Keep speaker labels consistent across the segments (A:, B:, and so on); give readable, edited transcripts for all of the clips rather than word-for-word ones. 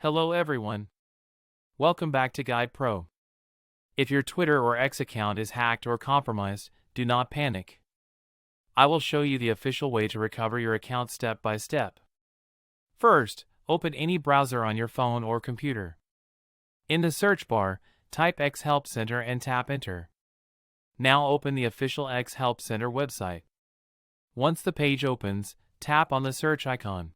A: Hello everyone. Welcome back to Guide Pro. If your Twitter or X account is hacked or compromised, do not panic. I will show you the official way to recover your account step by step. First, open any browser on your phone or computer. In the search bar, type X Help Center and tap Enter. Now open the official X Help Center website. Once the page opens, tap on the search icon.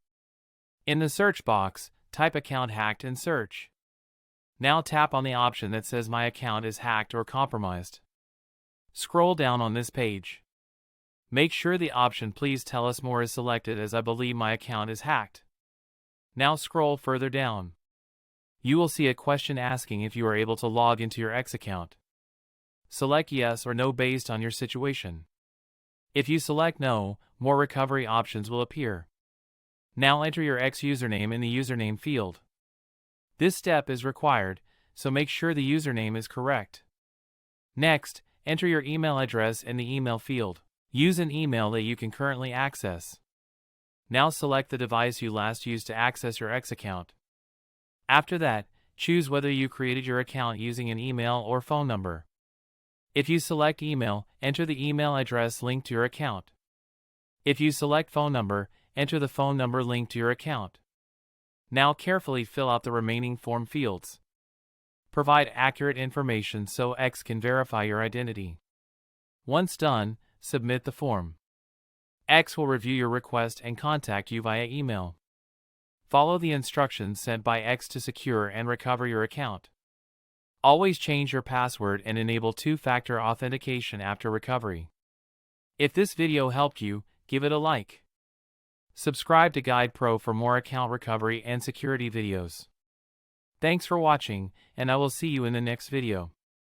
A: In the search box, type account hacked and search. Now tap on the option that says my account is hacked or compromised. Scroll down on this page. Make sure the option Please tell us more is selected, as I believe my account is hacked. Now scroll further down. You will see a question asking if you are able to log into your X account. Select yes or no based on your situation. If you select no, more recovery options will appear. Now enter your X username in the username field. This step is required, so make sure the username is correct. Next, enter your email address in the email field. Use an email that you can currently access. Now select the device you last used to access your X account. After that, choose whether you created your account using an email or phone number. If you select email, enter the email address linked to your account. If you select phone number, enter the phone number linked to your account. Now carefully fill out the remaining form fields. Provide accurate information so X can verify your identity. Once done, submit the form. X will review your request and contact you via email. Follow the instructions sent by X to secure and recover your account. Always change your password and enable two-factor authentication after recovery. If this video helped you, give it a like. Subscribe to Guide Pro for more account recovery and security videos. Thanks for watching, and I will see you in the next video.